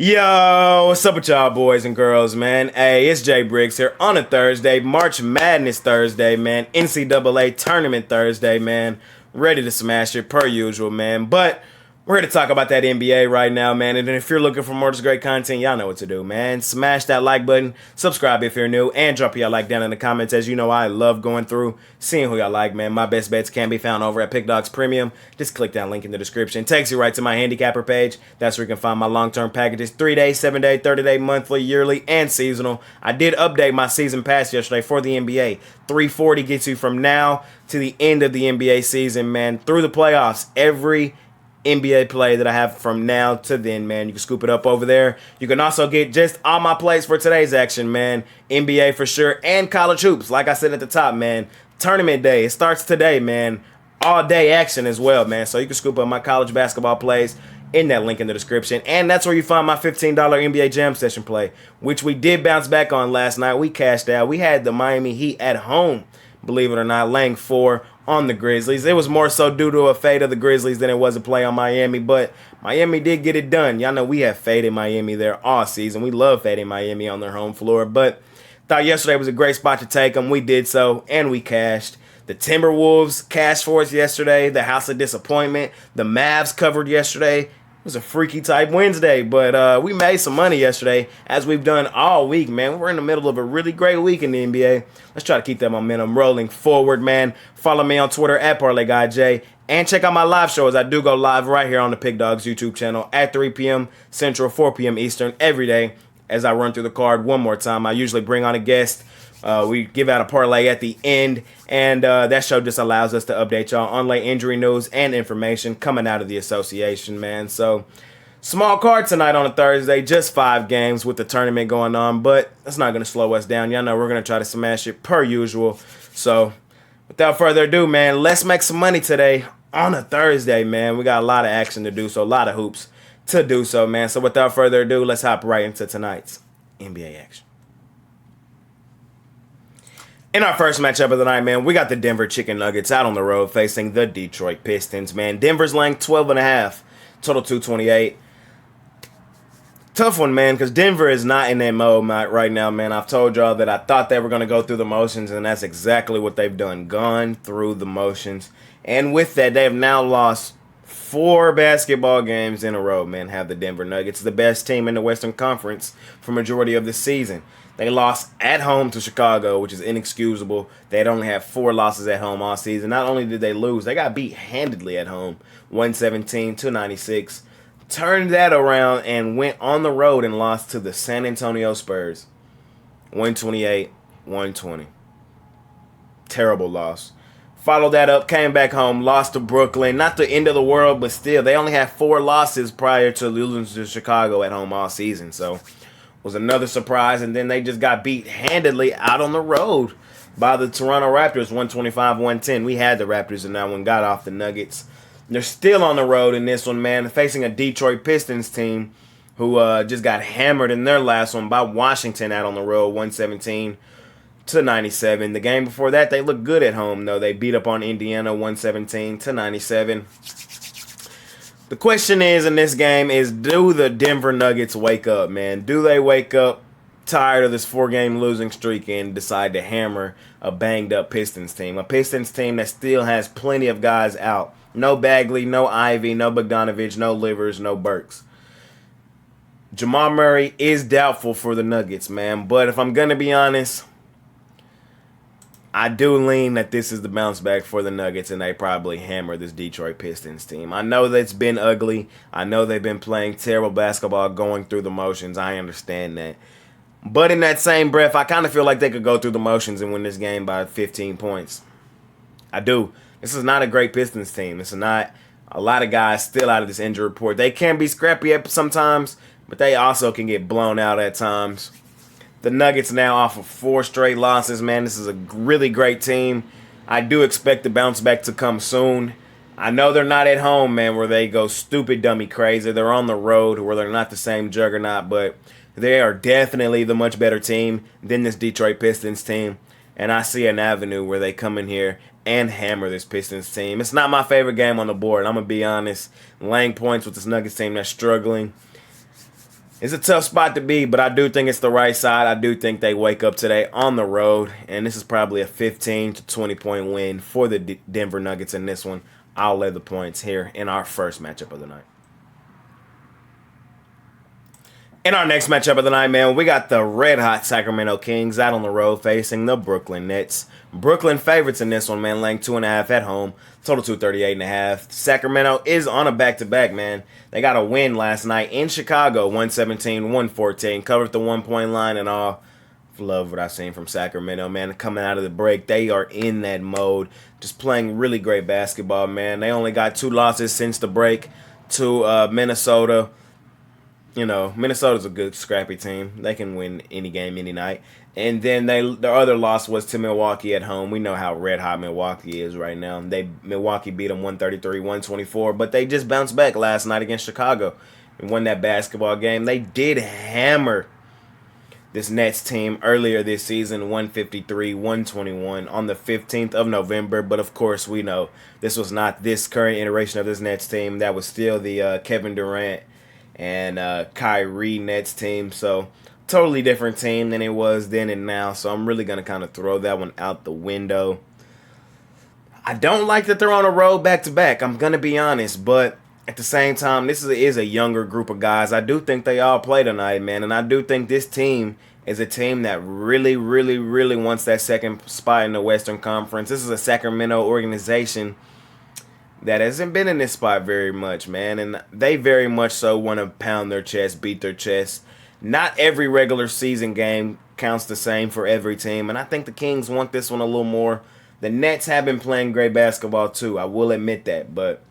Yo, what's up with y'all boys and girls, man? Hey, it's Jay Briggs here on a Thursday, March Madness Thursday, man. NCAA Tournament Thursday, man. Ready to smash it per usual, man. But we're here to talk about that NBA right now, man. And if you're looking for more of this great content, y'all know what to do, man. Smash that like button, subscribe if you're new, and drop y'all like down in the comments. As you know, I love going through, seeing who y'all like, man. My best bets can be found over at Pickdawgz Premium. Just click that link in the description. Takes you right to my Handicapper page. That's where you can find my long-term packages, 3-day, 7-day, 30-day, monthly, yearly, and seasonal. I did update my season pass yesterday for the NBA. $340 gets you from now to the end of the NBA season, man. Through the playoffs, every NBA play that I have from now to then, man. You can scoop it up over there. You can also get just all my plays for today's action, man. NBA for sure, and college hoops. Like I said at the top, man. Tournament day. It starts today, man. All day action as well, man. So you can scoop up my college basketball plays in that link in the description. And that's where you find my $15 NBA Jam Session play, which we did bounce back on last night. We cashed out. We had the Miami Heat at home, believe it or not, laying 4 on the Grizzlies. It was more so due to a fade of the Grizzlies than it was a play on Miami, but Miami did get it done. Y'all know we have faded Miami there all season. We love fading Miami on their home floor, but thought yesterday was a great spot to take them. We did so, and we cashed. The Timberwolves cashed for us yesterday. The House of Disappointment. The Mavs covered yesterday. It was a freaky type Wednesday, but we made some money yesterday, as we've done all week, man. We're in the middle of a really great week in the NBA. Let's try to keep that momentum rolling forward, man. Follow me on Twitter at ParlayGuyJ, and check out my live shows. I do go live right here on the Pick Dawgz YouTube channel at 3 p.m. Central, 4 p.m. Eastern every day. As I run through the card one more time, I usually bring on a guest. We give out a parlay at the end, and that show just allows us to update y'all on late injury news and information coming out of the association, man. So, small card tonight on a Thursday, just 5 games with the tournament going on, but that's not going to slow us down. Y'all know we're going to try to smash it per usual. So, without further ado, man, let's make some money today on a Thursday, man. We got a lot of action to do, so a lot of hoops to do so, man. So, without further ado, let's hop right into tonight's NBA action. In our first matchup of the night, man, we got the Denver Chicken Nuggets out on the road facing the Detroit Pistons, man. Denver's laying 12.5, total 228. Tough one, man, because Denver is not in that mode right now, man. I've told y'all that I thought they were going to go through the motions, and that's exactly what they've done, gone through the motions. And with that, they have now lost 4 basketball games in a row, man, have the Denver Nuggets, the best team in the Western Conference for majority of the season. They lost at home to Chicago, which is inexcusable. They'd only had 4 losses at home all season. Not only did they lose, they got beat handedly at home, 117-96. Turned that around and went on the road and lost to the San Antonio Spurs, 128-120. Terrible loss. Followed that up, came back home, lost to Brooklyn. Not the end of the world, but still, they only had 4 losses prior to losing to Chicago at home all season. So, was another surprise, and then they just got beat handedly out on the road by the Toronto Raptors, 125-110. We had the Raptors in that one, got off the Nuggets. They're still on the road in this one, man, facing a Detroit Pistons team who just got hammered in their last one by Washington out on the road, 117-97. The game before that, they looked good at home, though. They beat up on Indiana, 117-97. The question is in this game is, do the Denver Nuggets wake up, man? Do they wake up tired of this 4-game losing streak and decide to hammer a banged-up Pistons team? A Pistons team that still has plenty of guys out. No Bagley, no Ivy, no Bogdanovich, no Livers, no Burks. Jamal Murray is doubtful for the Nuggets, man. But if I'm going to be honest, I do lean that this is the bounce back for the Nuggets, and they probably hammer this Detroit Pistons team. I know that's been ugly. I know they've been playing terrible basketball, going through the motions. I understand that. But in that same breath, I kind of feel like they could go through the motions and win this game by 15 points. I do. This is not a great Pistons team. This is not a lot of guys still out of this injury report. They can be scrappy sometimes, but they also can get blown out at times. The Nuggets now off of 4 straight losses, man. This is a really great team. I do expect the bounce back to come soon. I know they're not at home, man, where they go stupid dummy crazy. They're on the road where they're not the same juggernaut, but they are definitely the much better team than this Detroit Pistons team. And I see an avenue where they come in here and hammer this Pistons team. It's not my favorite game on the board. I'm going to be honest. Laying points with this Nuggets team that's struggling. It's a tough spot to be, but I do think it's the right side. I do think they wake up today on the road, and this is probably a 15 to 20 point win for the Denver Nuggets in this one. I'll lay the points here in our first matchup of the night. In our next matchup of the night, man, we got the red-hot Sacramento Kings out on the road facing the Brooklyn Nets. Brooklyn favorites in this one, man, laying 2.5 at home. Total 238.5. Sacramento is on a back-to-back, man. They got a win last night in Chicago, 117-114. Covered the 1-point line and all. Love what I've seen from Sacramento, man. Coming out of the break, they are in that mode. Just playing really great basketball, man. They only got 2 losses since the break to Minnesota. You know, Minnesota's a good, scrappy team. They can win any game, any night. And then their other loss was to Milwaukee at home. We know how red-hot Milwaukee is right now. Milwaukee beat them 133-124, but they just bounced back last night against Chicago and won that basketball game. They did hammer this Nets team earlier this season, 153-121 on the 15th of November. But, of course, we know this was not this current iteration of this Nets team. That was still the Kevin Durant and Kyrie Nets team. So totally different team than it was then and now. So I'm really going to kind of throw that one out the window. I don't like that they're on a road back-to-back. I'm going to be honest. But at the same time, this is a younger group of guys. I do think they all play tonight, man. And I do think this team is a team that really, really, really wants that second spot in the Western Conference. This is a Sacramento organization that hasn't been in this spot very much, man. And they very much so want to pound their chest, beat their chest. Not every regular season game counts the same for every team. And I think the Kings want this one a little more. The Nets have been playing great basketball too. I will admit that. But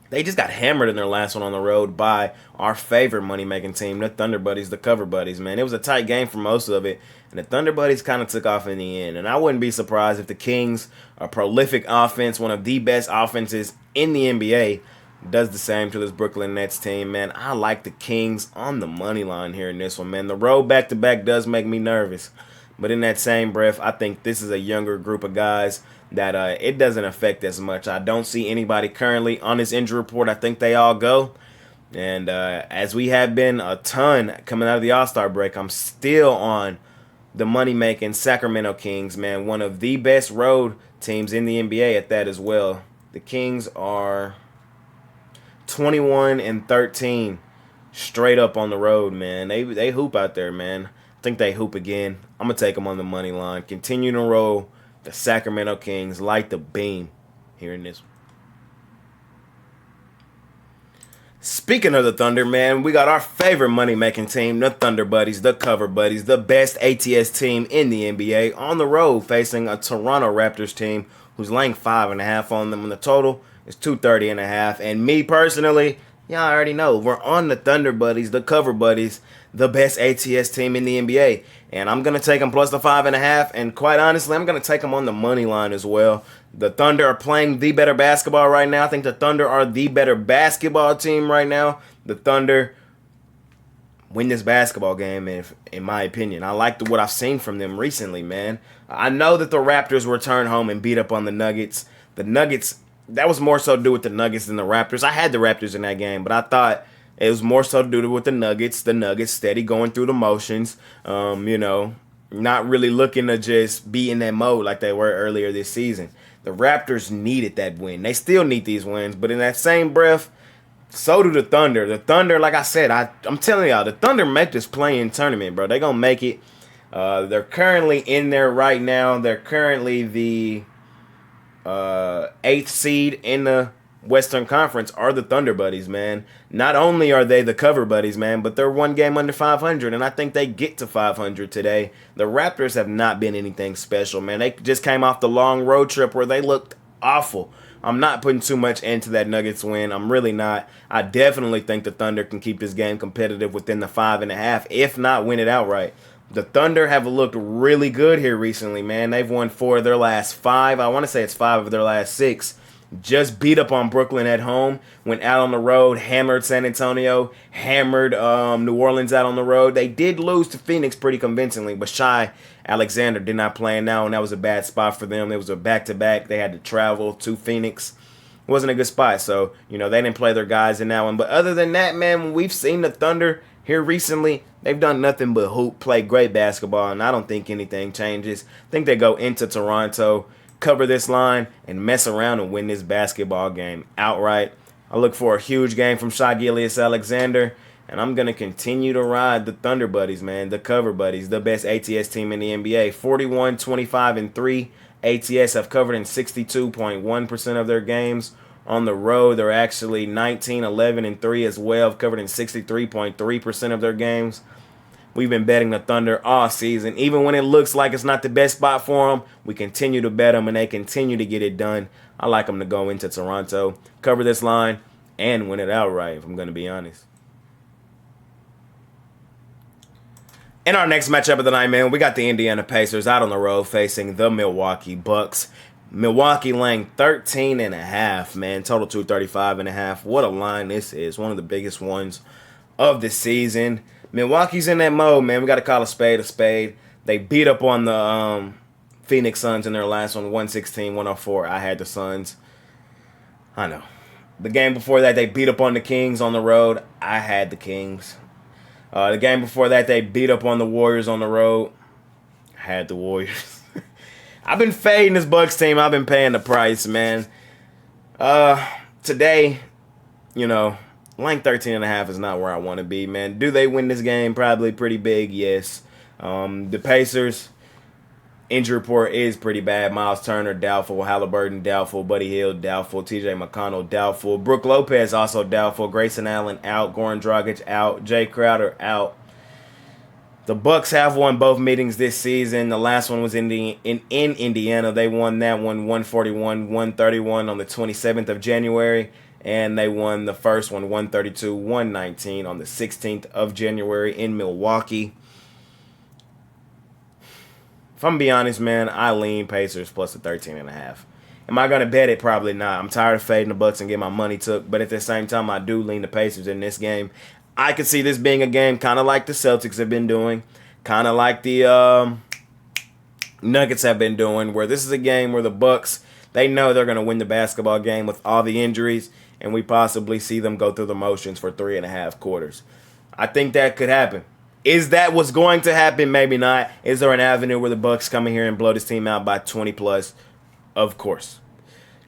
they just got hammered in their last one on the road by our favorite money-making team, the Thunder Buddies, the Cover Buddies, man. It was a tight game for most of it. And the Thunder Buddies kind of took off in the end. And I wouldn't be surprised if the Kings, a prolific offense, one of the best offenses in the NBA, does the same to this Brooklyn Nets team, man. I like the Kings on the money line here in this one, man. The road back-to-back does make me nervous. But in that same breath, I think this is a younger group of guys that it doesn't affect as much. I don't see anybody currently on this injury report. I think they all go. And as we have been a ton coming out of the All-Star break, I'm still on the money-making Sacramento Kings, man. One of the best road teams in the NBA at that as well. The Kings are 21-13 straight up on the road, man. They hoop out there, man. I think they hoop again. I'm going to take them on the money line. Continue to roll the Sacramento Kings like the beam here in this one. Speaking of the Thunder, man, we got our favorite money-making team, the Thunder Buddies, the Cover Buddies, the best ATS team in the NBA, on the road facing a Toronto Raptors team who's laying 5.5 on them, and the total is 230.5. And me personally, y'all already know, we're on the Thunder Buddies, the Cover Buddies, the best ATS team in the NBA. And I'm going to take them plus the 5.5, and quite honestly, I'm going to take them on the money line as well. The Thunder are playing the better basketball right now. I think the Thunder are the better basketball team right now. The Thunder win this basketball game, in my opinion. I like what I've seen from them recently, man. I know that the Raptors returned home and beat up on the Nuggets. The Nuggets, that was more so to do with the Nuggets than the Raptors. I had the Raptors in that game, but I thought it was more so to do with the Nuggets. The Nuggets steady going through the motions, not really looking to just be in that mode like they were earlier this season. The Raptors needed that win. They still need these wins, but in that same breath, so do the Thunder. The Thunder, like I said, I'm telling y'all, the Thunder make this play-in tournament, bro. They're going to make it. They're currently in there right now. They're currently the 8th seed in the Western Conference are the Thunder Buddies, man. Not only are they the Cover Buddies, man, but they're one game under 500, and I think they get to 500 today. The Raptors have not been anything special, man. They just came off the long road trip where they looked awful. I'm not putting too much into that Nuggets win. I'm really not. I definitely think the Thunder can keep this game competitive within the 5.5, if not win it outright. The Thunder have looked really good here recently, man. They've won 4 of their last 5. I want to say it's 5 of their last 6. Just beat up on Brooklyn at home, went out on the road, hammered San Antonio, hammered New Orleans out on the road. They did lose to Phoenix pretty convincingly, but Shai Alexander did not play now, and that was a bad spot for them. It was a back-to-back. They had to travel to Phoenix. It wasn't a good spot, so, they didn't play their guys in that one. But other than that, man, we've seen the Thunder Here recently, they've done nothing but hoop, play great basketball, and I don't think anything changes. I think they go into Toronto, cover this line, and mess around and win this basketball game outright. I look for a huge game from Shai Gilgeous-Alexander, and I'm going to continue to ride the Thunder Buddies, man, the cover buddies, the best ATS team in the NBA. 41, 25, and 3. ATS have covered in 62.1% of their games. On the road, they're actually 19, 11, and 3 as well, covered in 63.3% of their games. We've been betting the Thunder all season. Even when it looks like it's not the best spot for them, we continue to bet them, and they continue to get it done. I like them to go into Toronto, cover this line, and win it outright, if I'm going to be honest. In our next matchup of the night, man, we got the Indiana Pacers out on the road facing the Milwaukee Bucks. Milwaukee laying 13.5, man. Total 235.5. What a line this is. One of the biggest ones of the season. Milwaukee's in that mode, man. We got to call a spade a spade. They beat up on the Phoenix Suns in their last one, 116-104. I had the Suns. I know. The game before that, they beat up on the Kings on the road. I had the Kings. The game before that, they beat up on the Warriors on the road. I had the Warriors. I've been fading this Bucks team. I've been paying the price, man. Today, laying 13.5 is not where I want to be, man. Do they win this game? Probably pretty big, yes. The Pacers, injury report is pretty bad. Miles Turner, doubtful. Halliburton, doubtful. Buddy Hield, doubtful. TJ McConnell, doubtful. Brook Lopez, also doubtful. Grayson Allen, out. Goran Dragic, out. Jay Crowder, out. The Bucks have won both meetings this season. The last one was in Indiana. They won that one 141-131 on the 27th of January. And they won the first one 132-119 on the 16th of January in Milwaukee. If I'm going to be honest, man, I lean Pacers plus the 13.5. Am I going to bet it? Probably not. I'm tired of fading the Bucks and getting my money took. But at the same time, I do lean the Pacers in this game. I could see this being a game kind of like the Celtics have been doing, kind of like the Nuggets have been doing, where this is a game where the Bucks, they know they're going to win the basketball game with all the injuries, and we possibly see them go through the motions for 3.5 quarters. I think that could happen. Is that what's going to happen? Maybe not. Is there an avenue where the Bucks come in here and blow this team out by 20 plus? Of course.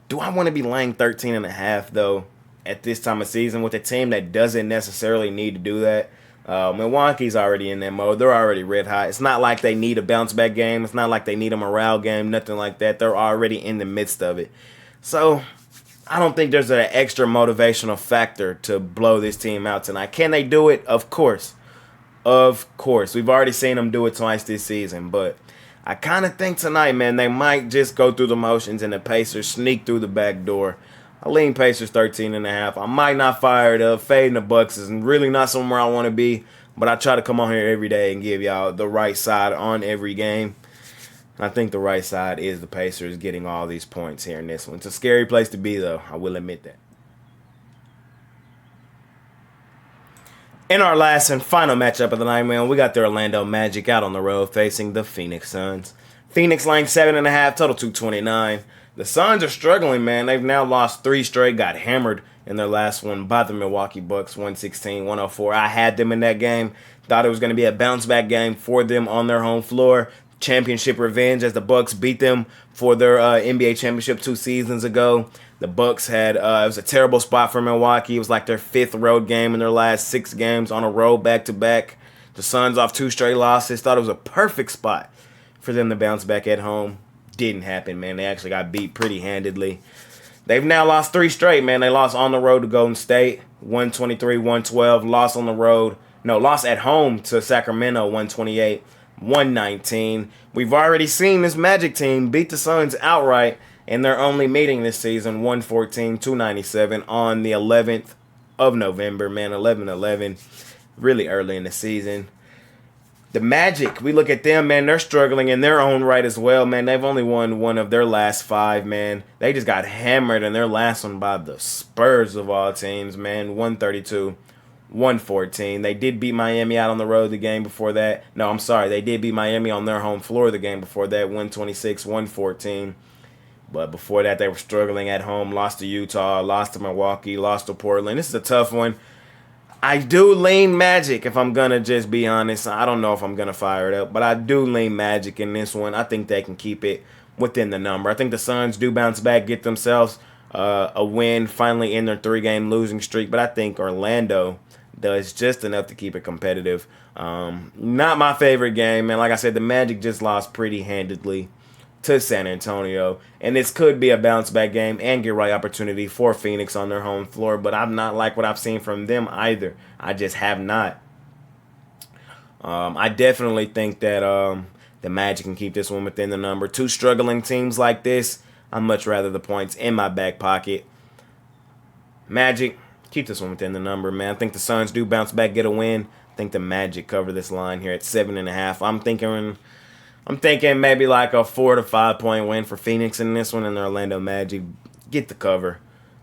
Do I want to be laying 13.5 though? At this time of season with a team that doesn't necessarily need to do that. Milwaukee's already in that mode. They're already red hot. It's not like they need a bounce back game. It's not like they need a morale game, nothing like that. They're already in the midst of it. So I don't think there's an extra motivational factor to blow this team out tonight. Can they do it? Of course. Of course. We've already seen them do it twice this season. But I kind of think tonight, man, they might just go through the motions and the Pacers sneak through the back door. I lean Pacers 13.5. I might not fire it up. Fading the Bucks is really not somewhere I want to be. But I try to come on here every day and give y'all the right side on every game. And I think the right side is the Pacers getting all these points here in this one. It's a scary place to be, though. I will admit that. In our last and final matchup of the night, man, we got the Orlando Magic out on the road facing the Phoenix Suns. Phoenix laying 7.5, total 229. The Suns are struggling, man. They've now lost 3 straight, got hammered in their last one by the Milwaukee Bucks, 116-104. I had them in that game. Thought it was going to be a bounce-back game for them on their home floor. Championship revenge as the Bucks beat them for their NBA championship 2 seasons ago. The Bucks had, it was a terrible spot for Milwaukee. It was like their 5th road game in their last 6 games on a road back-to-back. The Suns off 2 straight losses. Thought it was a perfect spot for them to bounce back at home. Didn't happen, man. They actually got beat pretty handedly. They've now lost 3 straight, man. They lost on the road to Golden State, 123-112. Lost on the road. No, lost at home to Sacramento, 128-119. We've already seen this Magic team beat the Suns outright in their only meeting this season, 114-297 on the 11th of November, man. 11-11, really early in the season. The Magic, we look at them, man, they're struggling in their own right as well, man. They've only won one of their last 5, man. They just got hammered in their last one by the Spurs of all teams, man. 132-114. They did beat Miami out on the road the game before that. No, I'm sorry. They did beat Miami on their home floor the game before that, 126-114. But before that, they were struggling at home. Lost to Utah, lost to Milwaukee, lost to Portland. This is a tough one. I do lean Magic, if I'm going to just be honest. I don't know if I'm going to fire it up, but I do lean Magic in this one. I think they can keep it within the number. I think the Suns do bounce back, get themselves a win, finally end their 3-game losing streak, but I think Orlando does just enough to keep it competitive. Not my favorite game, man. Like I said, the Magic just lost pretty handedly to San Antonio, and this could be a bounce back game and get right opportunity for Phoenix on their home floor, but I've not liked what I've seen from them either. I just have not. I definitely think that the Magic can keep this one within the number. Two struggling teams like this, I'd much rather the points in my back pocket. Magic, keep this one within the number, man. I think the Suns do bounce back, get a win. I think the Magic cover this line here at 7.5. I'm thinking maybe like a 4 to 5 point win for Phoenix in this one, and the Orlando Magic get the cover.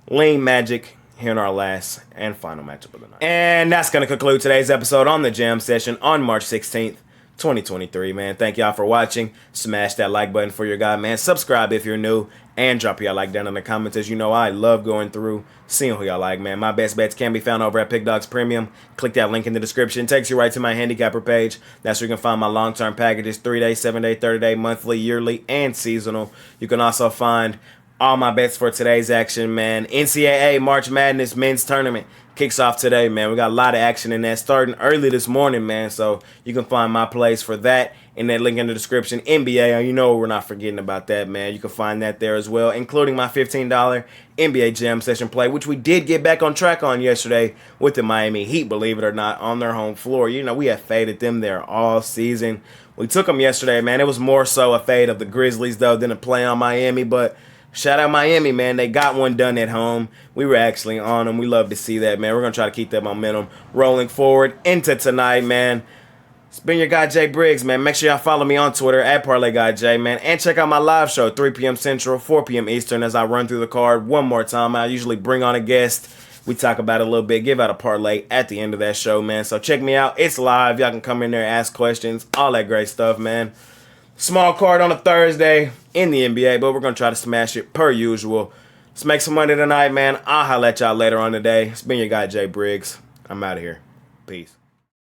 Lean Magic here in our last and final matchup of the night. And that's going to conclude today's episode on the Jam Session on March 16th. 2023, man. Thank y'all for watching. Smash that like button for your guy, man. Subscribe if you're new, and drop y'all like down in the comments. As you know, I love going through, seeing who y'all like, man. My best bets can be found over at Pickdawgz Premium. Click that link in the description. Takes you right to my Handicapper page. That's where you can find my long-term packages, 3-day, 7-day, 30-day, monthly, yearly, and seasonal. You can also find all my bets for today's action, man. NCAA March Madness Men's Tournament kicks off today, man. We got a lot of action in that starting early this morning, man. So you can find my plays for that in that link in the description. NBA, you know we're not forgetting about that, man. You can find that there as well, including my $15 NBA Jam Session play, which we did get back on track on yesterday with the Miami Heat, believe it or not, on their home floor. You know, we have faded them there all season. We took them yesterday, man. It was more so a fade of the Grizzlies, though, than a play on Miami, but shout out Miami, man. They got one done at home. We were actually on them. We love to see that, man. We're going to try to keep that momentum rolling forward into tonight, man. It's been your guy, Jay Briggs, man. Make sure y'all follow me on Twitter at ParlayGuyJ, man. And check out my live show, 3 p.m. Central, 4 p.m. Eastern, as I run through the card one more time. I usually bring on a guest. We talk about it a little bit, give out a parlay at the end of that show, man. So check me out. It's live. Y'all can come in there, ask questions, all that great stuff, man. Small card on a Thursday in the NBA, but we're going to try to smash it per usual. Let's make some money tonight, man. I'll holla at y'all later on today. It's been your guy, Jay Briggs. I'm out of here. Peace.